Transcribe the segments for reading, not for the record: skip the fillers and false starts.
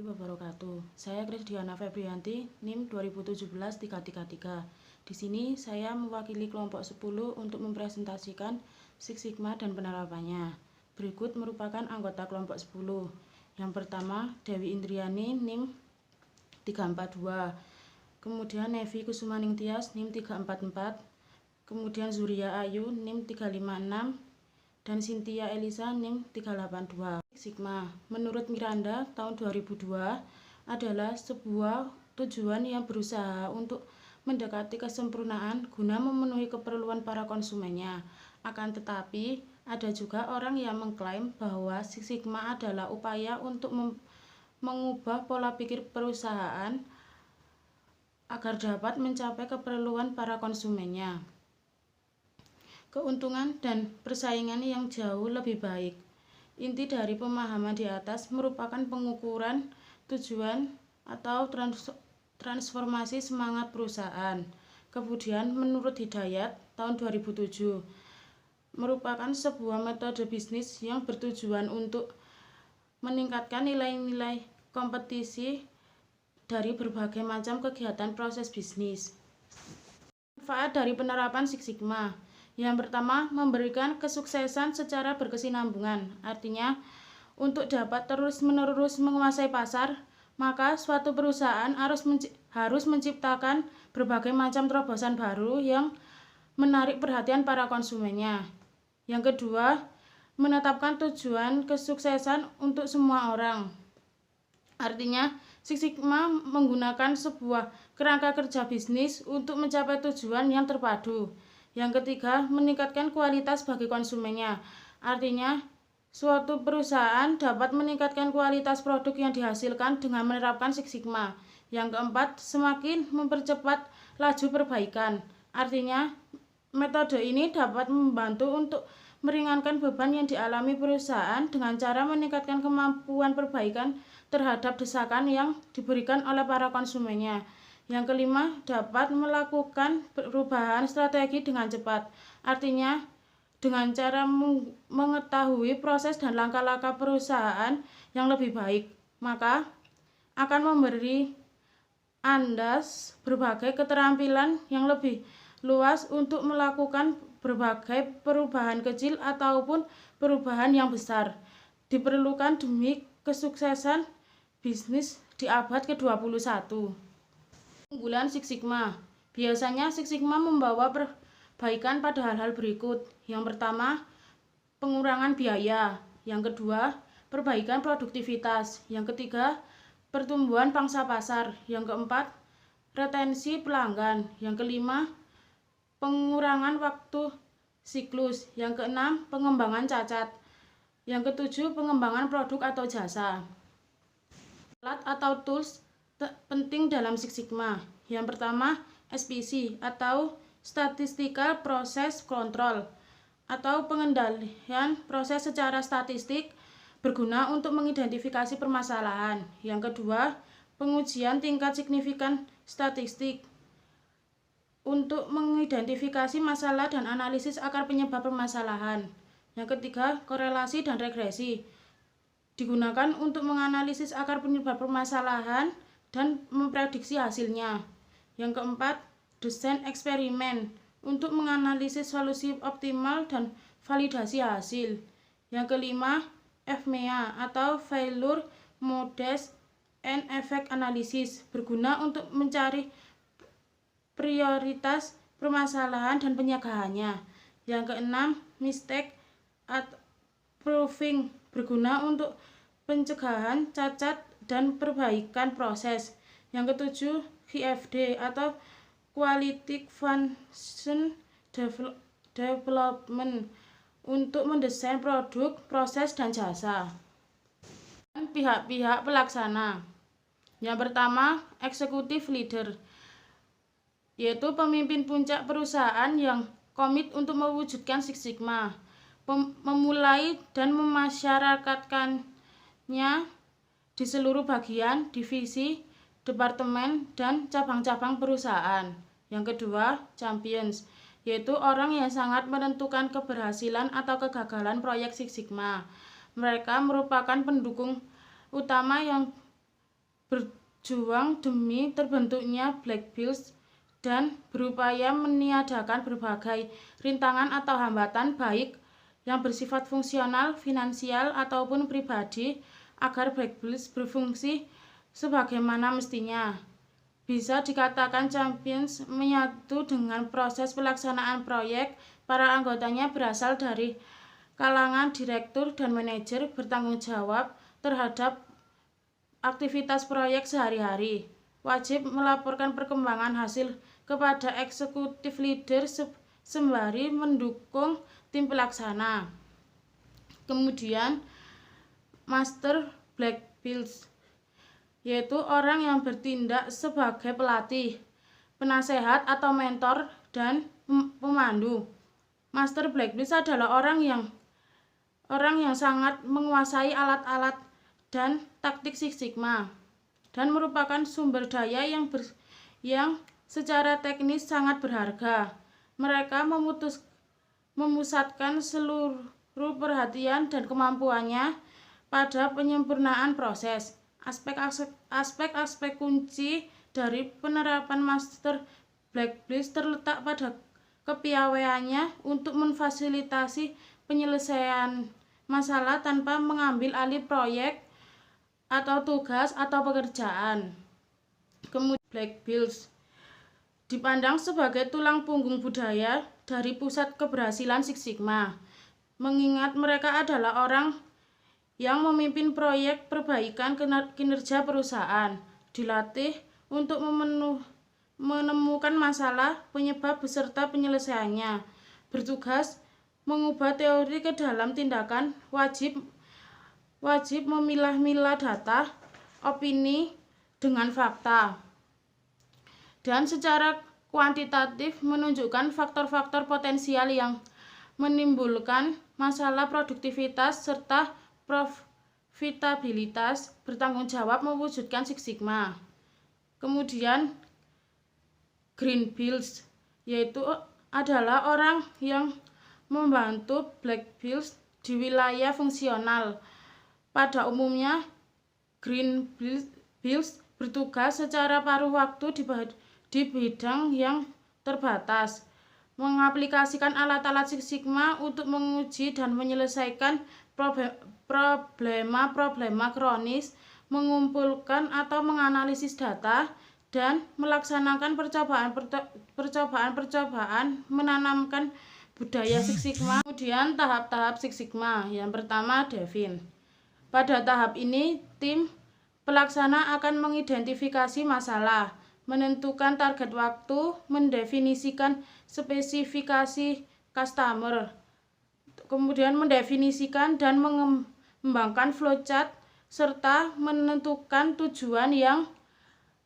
Wabarakatuh. Saya Krisdiana Febrianti, NIM 2017-333. Di sini saya mewakili kelompok 10 untuk mempresentasikan Six Sigma dan penerapannya. Berikut merupakan anggota kelompok 10. Yang pertama, Dewi Indriani, NIM 342. Kemudian Nevi Kusumaning Tias, NIM 344. Kemudian Zuria Ayu, NIM 356. Dan Cynthia Elisa, NIM 382. Sigma, menurut Miranda, tahun 2002 adalah sebuah tujuan yang berusaha untuk mendekati kesempurnaan guna memenuhi keperluan para konsumennya. Akan tetapi, ada juga orang yang mengklaim bahwa Six Sigma adalah upaya untuk mengubah pola pikir perusahaan agar dapat mencapai keperluan para konsumennya. Keuntungan dan persaingan yang jauh lebih baik. Inti dari pemahaman di atas merupakan pengukuran tujuan atau transformasi semangat perusahaan. Kemudian menurut Hidayat tahun 2007 merupakan sebuah metode bisnis yang bertujuan untuk meningkatkan nilai-nilai kompetisi dari berbagai macam kegiatan proses bisnis. Manfaat dari penerapan Six Sigma. Yang pertama, memberikan kesuksesan secara berkesinambungan. Artinya, untuk dapat terus-menerus menguasai pasar, maka suatu perusahaan harus menciptakan berbagai macam terobosan baru yang menarik perhatian para konsumennya. Yang kedua, menetapkan tujuan kesuksesan untuk semua orang. Artinya, Six Sigma menggunakan sebuah kerangka kerja bisnis untuk mencapai tujuan yang terpadu. Yang ketiga, meningkatkan kualitas bagi konsumennya. Artinya, suatu perusahaan dapat meningkatkan kualitas produk yang dihasilkan dengan menerapkan Six Sigma. Yang keempat, semakin mempercepat laju perbaikan. Artinya, metode ini dapat membantu untuk meringankan beban yang dialami perusahaan dengan cara meningkatkan kemampuan perbaikan terhadap desakan yang diberikan oleh para konsumennya. Yang kelima, dapat melakukan perubahan strategi dengan cepat. Artinya, dengan cara mengetahui proses dan langkah-langkah perusahaan yang lebih baik, maka akan memberi Anda berbagai keterampilan yang lebih luas untuk melakukan berbagai perubahan kecil ataupun perubahan yang besar diperlukan demi kesuksesan bisnis di abad ke-21. Keunggulan Six Sigma. Biasanya Six Sigma membawa perbaikan pada hal-hal berikut. Yang pertama, pengurangan biaya. Yang kedua, perbaikan produktivitas. Yang ketiga, pertumbuhan pangsa pasar. Yang keempat, retensi pelanggan. Yang kelima, pengurangan waktu siklus. Yang keenam, pengembangan cacat. Yang ketujuh, pengembangan produk atau jasa. Alat atau tools penting dalam Six Sigma. Yang pertama, SPC atau Statistical Process Control atau pengendalian proses secara statistik berguna untuk mengidentifikasi permasalahan. Yang kedua, pengujian tingkat signifikan statistik untuk mengidentifikasi masalah dan analisis akar penyebab permasalahan. Yang ketiga, korelasi dan regresi digunakan untuk menganalisis akar penyebab permasalahan dan memprediksi hasilnya. Yang keempat, desain eksperimen untuk menganalisis solusi optimal dan validasi hasil. Yang kelima, FMEA atau Failure Modes and Effect Analysis berguna untuk mencari prioritas permasalahan dan pencegahannya. Yang keenam, Mistake at Proofing berguna untuk pencegahan cacat dan perbaikan proses. Yang ketujuh, QFD atau Quality Function Development untuk mendesain produk, proses, dan jasa. Pihak-pihak pelaksana. Yang pertama, Executive Leader, yaitu pemimpin puncak perusahaan yang komit untuk mewujudkan Six Sigma, memulai dan memasyarakatkannya di seluruh bagian, divisi, departemen, dan cabang-cabang perusahaan. Yang kedua, Champions, yaitu orang yang sangat menentukan keberhasilan atau kegagalan proyek Six Sigma. Mereka merupakan pendukung utama yang berjuang demi terbentuknya Black Bills dan berupaya meniadakan berbagai rintangan atau hambatan baik yang bersifat fungsional, finansial, ataupun pribadi agar Black Bills berfungsi sebagaimana mestinya. Bisa dikatakan Champions menyatu dengan proses pelaksanaan proyek. Para anggotanya berasal dari kalangan direktur dan manajer bertanggung jawab terhadap aktivitas proyek sehari-hari. Wajib melaporkan perkembangan hasil kepada eksekutif leader sembari mendukung tim pelaksana. Kemudian Master Black Bills, yaitu orang yang bertindak sebagai pelatih, penasehat atau mentor dan pemandu. Master Black Bills adalah orang yang sangat menguasai alat-alat dan taktik Six Sigma dan merupakan sumber daya yang secara teknis sangat berharga. Mereka memusatkan seluruh perhatian dan kemampuannya pada penyempurnaan proses. Aspek-aspek kunci dari penerapan Master Black Bills terletak pada kepiawaiannya untuk memfasilitasi penyelesaian masalah tanpa mengambil alih proyek atau tugas atau pekerjaan. Kemudian Black Bills dipandang sebagai tulang punggung budaya dari pusat keberhasilan Six Sigma, mengingat mereka adalah orang yang memimpin proyek perbaikan kinerja perusahaan, dilatih untuk menemukan masalah, penyebab beserta penyelesaiannya, bertugas mengubah teori ke dalam tindakan, wajib memilah-milah data, opini dengan fakta, dan secara kuantitatif menunjukkan faktor-faktor potensial yang menimbulkan masalah produktivitas serta profitabilitas, bertanggung jawab mewujudkan Six Sigma. Kemudian Green Bills, yaitu adalah orang yang membantu Black Bills di wilayah fungsional. Pada umumnya, Green Bills bertugas secara paruh waktu di bidang yang terbatas, mengaplikasikan alat-alat Six Sigma untuk menguji dan menyelesaikan problema kronis, mengumpulkan atau menganalisis data, dan melaksanakan percobaan menanamkan budaya Six Sigma. Kemudian tahap-tahap Six Sigma. Yang pertama, Define. Pada tahap ini, tim pelaksana akan mengidentifikasi masalah, menentukan target waktu, mendefinisikan spesifikasi customer, kemudian mendefinisikan dan mengembangkan flowchart, serta menentukan tujuan yang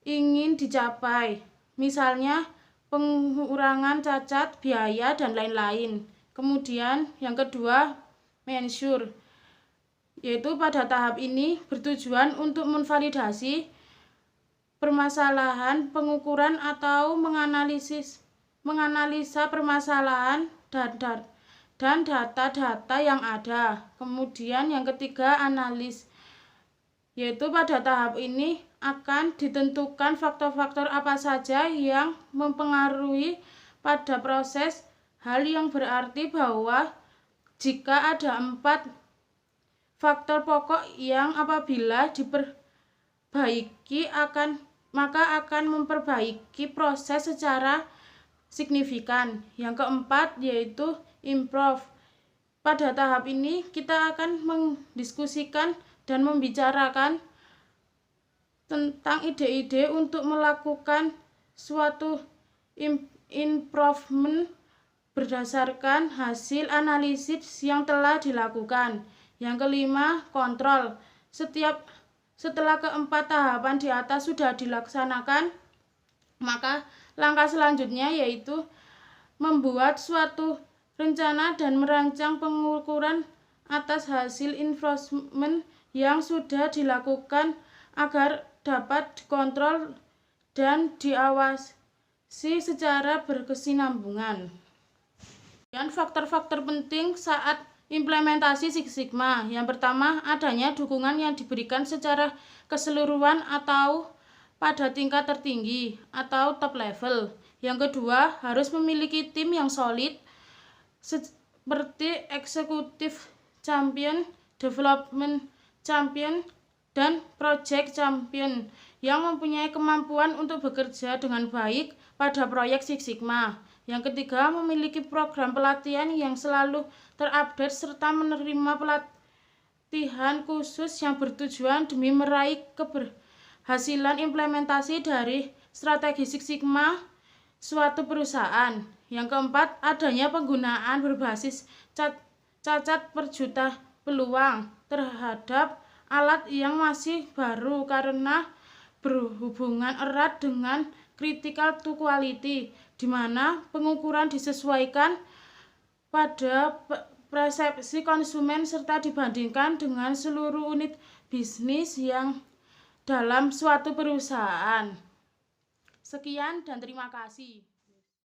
ingin dicapai, misalnya pengurangan cacat, biaya, dan lain-lain. Kemudian yang kedua, Measure, yaitu pada tahap ini bertujuan untuk memvalidasi permasalahan, pengukuran atau menganalisa permasalahan dan data-data yang ada. Kemudian yang ketiga, Analis, yaitu pada tahap ini akan ditentukan faktor-faktor apa saja yang mempengaruhi pada proses, hal yang berarti bahwa jika ada 4 faktor pokok yang apabila diperbaiki maka akan memperbaiki proses secara signifikan. Yang keempat yaitu Improve. Pada tahap ini kita akan mendiskusikan dan membicarakan tentang ide-ide untuk melakukan suatu improvement berdasarkan hasil analisis yang telah dilakukan. Yang kelima, Kontrol. Setelah keempat tahapan di atas sudah dilaksanakan, maka langkah selanjutnya yaitu membuat suatu rencana dan merancang pengukuran atas hasil improvement yang sudah dilakukan agar dapat dikontrol dan diawasi secara berkesinambungan. Dan faktor-faktor penting saat Implementasi Six Sigma. Yang pertama, adanya dukungan yang diberikan secara keseluruhan atau pada tingkat tertinggi atau top level. Yang kedua, harus memiliki tim yang solid seperti eksekutif champion, development champion, dan project champion yang mempunyai kemampuan untuk bekerja dengan baik pada proyek Six Sigma. Yang ketiga, memiliki program pelatihan yang selalu terupdate serta menerima pelatihan khusus yang bertujuan demi meraih keberhasilan implementasi dari strategi Six Sigma suatu perusahaan. Yang keempat, adanya penggunaan berbasis cacat per juta peluang terhadap alat yang masih baru karena berhubungan erat dengan critical to quality, di mana pengukuran disesuaikan pada persepsi konsumen serta dibandingkan dengan seluruh unit bisnis yang dalam suatu perusahaan. Sekian dan terima kasih.